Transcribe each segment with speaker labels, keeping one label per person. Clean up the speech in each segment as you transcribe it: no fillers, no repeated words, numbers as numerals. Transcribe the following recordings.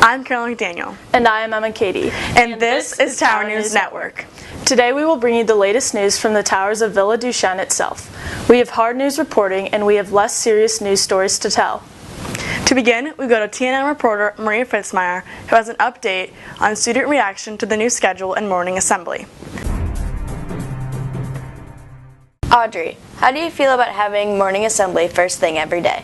Speaker 1: I'm Caroline McDaniel.
Speaker 2: And I am Emma Katie.
Speaker 1: And this is Tower News Network.
Speaker 2: Today we will bring you the latest news from the towers of Villa Duchesne itself. We have hard news reporting and we have less serious news stories to tell.
Speaker 1: To begin, we go to TNN reporter Maria Fitzmyer, who has an update on student reaction to the new schedule and morning assembly.
Speaker 3: Audrey, how do you feel about having morning assembly first thing every day?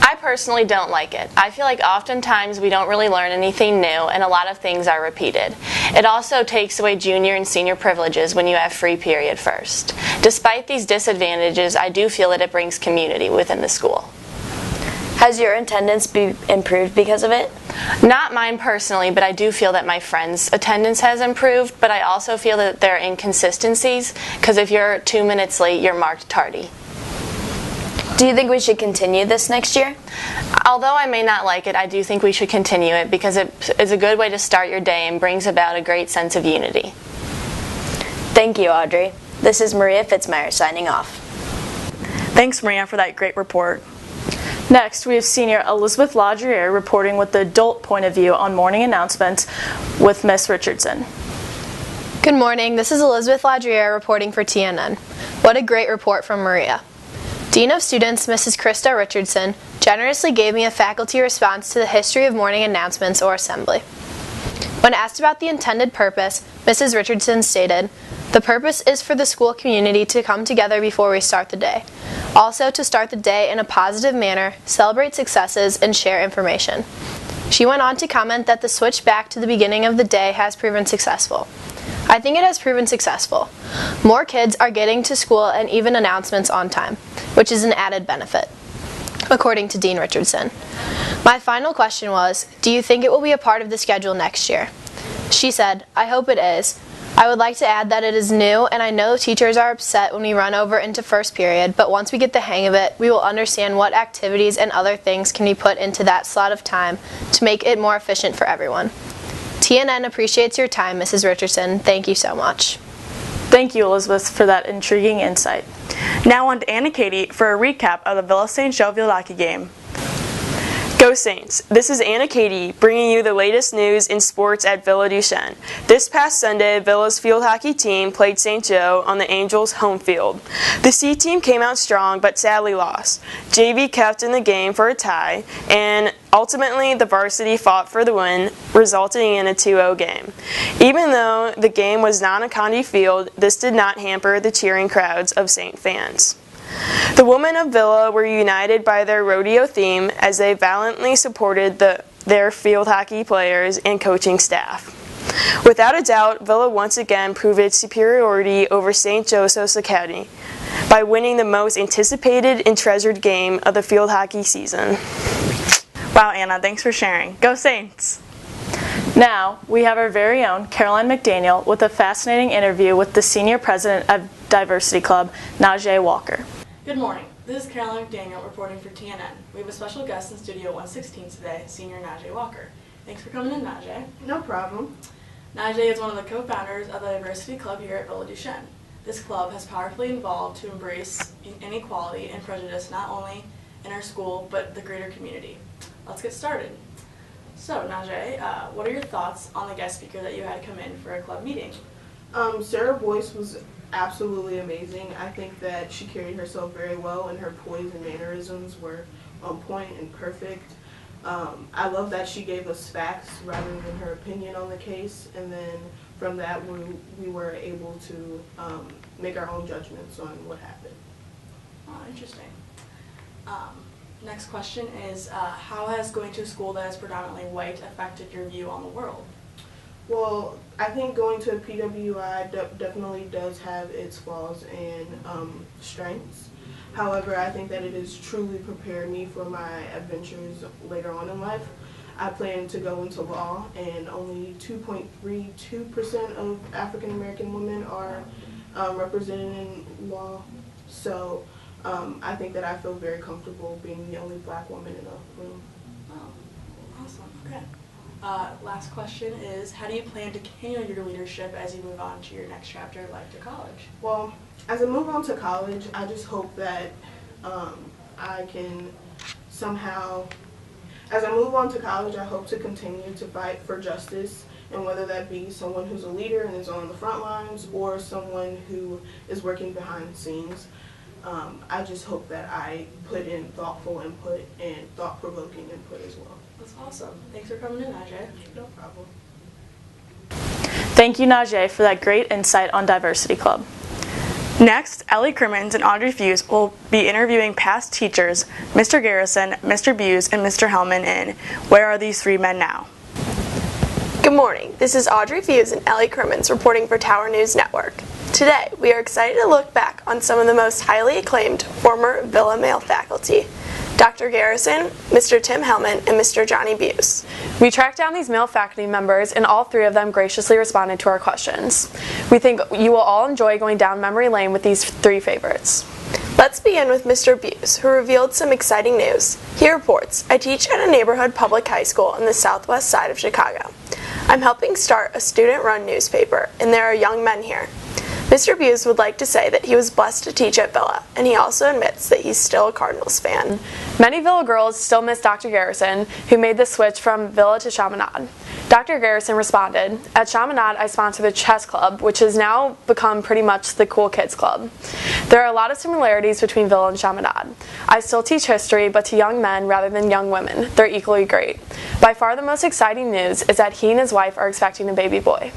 Speaker 4: I personally don't like it. I feel like oftentimes we don't really learn anything new and a lot of things are repeated. It also takes away junior and senior privileges when you have free period first. Despite these disadvantages, I do feel that it brings community within the school.
Speaker 3: Has your attendance improved because of it?
Speaker 4: Not mine personally, but I do feel that my friends' attendance has improved, but I also feel that there are inconsistencies, because if you're 2 minutes late, you're marked tardy.
Speaker 3: Do you think we should continue this next year?
Speaker 4: Although I may not like it, I do think we should continue it because it is a good way to start your day and brings about a great sense of unity.
Speaker 3: Thank you, Audrey. This is Maria Fitzmyer signing off.
Speaker 1: Thanks, Maria, for that great report.
Speaker 2: Next, we have senior Elizabeth Laudrier reporting with the adult point of view on morning announcements with Miss Richardson.
Speaker 5: Good morning, this is Elizabeth Laudrier reporting for TNN. What a great report from Maria. Dean of Students, Mrs. Krista Richardson, generously gave me a faculty response to the history of morning announcements or assembly. When asked about the intended purpose, Mrs. Richardson stated, "The purpose is for the school community to come together before we start the day. Also to start the day in a positive manner, celebrate successes, and share information." She went on to comment that the switch back to the beginning of the day has proven successful. I think it has proven successful. More kids are getting to school and even announcements on time, which is an added benefit, according to Dean Richardson. My final question was, do you think it will be a part of the schedule next year? She said, "I hope it is. I would like to add that it is new, and I know teachers are upset when we run over into first period, but once we get the hang of it, we will understand what activities and other things can be put into that slot of time to make it more efficient for everyone." TNN appreciates your time, Mrs. Richardson. Thank you so much.
Speaker 2: Thank you, Elizabeth, for that intriguing insight.
Speaker 1: Now on to Anna Katie for a recap of the Villa St. Joe field hockey game.
Speaker 6: Go Saints! This is Anna Katie bringing you the latest news in sports at Villa Duchesne. This past Sunday, Villa's field hockey team played St. Joe on the Angels' home field. The C team came out strong but sadly lost. JV kept in the game for a tie, and ultimately the varsity fought for the win, resulting in a 2-0 game. Even though the game was not on Condi Field, this did not hamper the cheering crowds of Saint fans. The women of Villa were united by their rodeo theme as they valiantly supported their field hockey players and coaching staff. Without a doubt, Villa once again proved its superiority over St. Joseph's Academy by winning the most anticipated and treasured game of the field hockey season.
Speaker 1: Wow, Anna, thanks for sharing. Go Saints!
Speaker 2: Now, we have our very own Caroline McDaniel with a fascinating interview with the senior president of Diversity Club, Najee Walker.
Speaker 1: Good morning. This is Caroline McDaniel reporting for TNN. We have a special guest in Studio 116 today, Senior Najee Walker. Thanks for coming in, Najee.
Speaker 7: No problem.
Speaker 1: Najee is one of the co-founders of the Diversity Club here at Villa Duchesne. This club has powerfully evolved to embrace inequality and prejudice not only in our school, but the greater community. Let's get started. So, Najee, what are your thoughts on the guest speaker that you had come in for a club meeting?
Speaker 7: Sarah Boyce was absolutely amazing. I think that she carried herself very well, and her poise and mannerisms were on point and perfect. I love that she gave us facts rather than her opinion on the case, and then from that we were able to make our own judgments on what happened.
Speaker 1: Oh, interesting. Next question is, how has going to a school that is predominantly white affected your view on the world?
Speaker 7: Well, I think going to a PWI definitely does have its flaws and strengths. However, I think that it has truly prepared me for my adventures later on in life. I plan to go into law, and only 2.32% of African American women are represented in law. So I think that I feel very comfortable being the only black woman in a room.
Speaker 1: Oh, awesome. Okay. Last question is, how do you plan to continue your leadership as you move on to your next chapter of life to college?
Speaker 7: Well, as I move on to college, I just hope that I can somehow As I move on to college, I hope to continue to fight for justice, and whether that be someone who's a leader and is on the front lines or someone who is working behind the scenes. I just hope that I put in thoughtful input and thought-provoking input as well.
Speaker 1: That's awesome. Thanks for coming in, Najee.
Speaker 7: No problem.
Speaker 2: Thank you, Najee, for that great insight on Diversity Club.
Speaker 1: Next, Ellie Crimmins and Audrey Fuse will be interviewing past teachers, Mr. Garrison, Mr. Buse, and Mr. Hellman in Where Are These Three Men Now?
Speaker 8: Good morning. This is Audrey Fuse and Ellie Crimmins reporting for Tower News Network. Today, we are excited to look back on some of the most highly acclaimed former Villa male faculty. Dr. Garrison, Mr. Tim Hellman, and Mr. Johnny Buse.
Speaker 9: We tracked down these male faculty members, and all three of them graciously responded to our questions. We think you will all enjoy going down memory lane with these three favorites.
Speaker 8: Let's begin with Mr. Buse, who revealed some exciting news. He reports, I teach at a neighborhood public high school on the southwest side of Chicago. I'm helping start a student-run newspaper, and there are young men here. Mr. Buse would like to say that he was blessed to teach at Villa, and he also admits that he's still a Cardinals fan.
Speaker 9: Many Villa girls still miss Dr. Garrison, who made the switch from Villa to Chaminade. Dr. Garrison responded, at Chaminade I sponsor the chess club, which has now become pretty much the cool kids club. There are a lot of similarities between Villa and Chaminade. I still teach history, but to young men rather than young women. They're equally great. By far the most exciting news is that he and his wife are expecting a baby boy.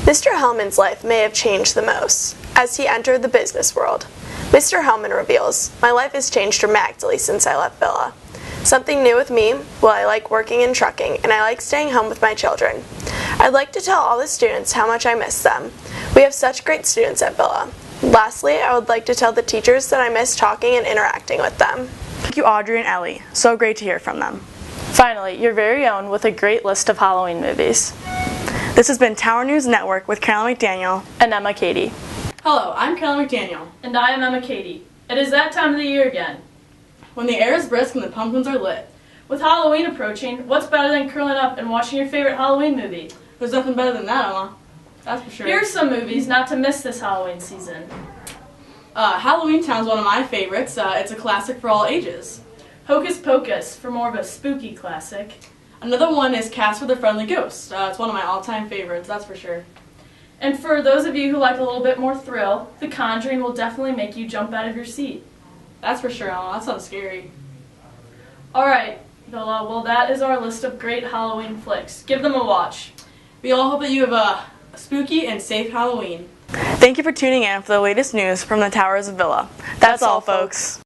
Speaker 8: Mr. Hellman's life may have changed the most as he entered the business world. Mr. Hellman reveals, my life has changed dramatically since I left Villa. Something new with me, well, I like working in trucking, and I like staying home with my children. I'd like to tell all the students how much I miss them. We have such great students at Villa. Lastly, I would like to tell the teachers that I miss talking and interacting with them.
Speaker 1: Thank you, Audrey and Ellie. So great to hear from them.
Speaker 2: Finally, your very own with a great list of Halloween movies.
Speaker 1: This has been Tower News Network with Carolyn McDaniel
Speaker 2: and Emma Cady.
Speaker 1: Hello, I'm Carolyn McDaniel.
Speaker 10: And I am Emma Cady. It is that time of the year again.
Speaker 1: When the air is brisk and the pumpkins are lit.
Speaker 10: With Halloween approaching, what's better than curling up and watching your favorite Halloween movie?
Speaker 1: There's nothing better than that, Emma. That's for sure.
Speaker 10: Here are some movies not to miss this Halloween season.
Speaker 1: Halloween Town is one of my favorites. It's a classic for all ages.
Speaker 10: Hocus Pocus, for more of a spooky classic.
Speaker 1: Another one is Casper the Friendly Ghost. It's one of my all-time favorites, that's for sure.
Speaker 10: And for those of you who like a little bit more thrill, The Conjuring will definitely make you jump out of your seat.
Speaker 1: That's for sure, Emma. That sounds scary.
Speaker 10: Alright, Villa, well that is our list of great Halloween flicks. Give them a watch.
Speaker 1: We all hope that you have a spooky and safe Halloween. Thank you for tuning in for the latest news from the Towers of Villa. That's all, folks.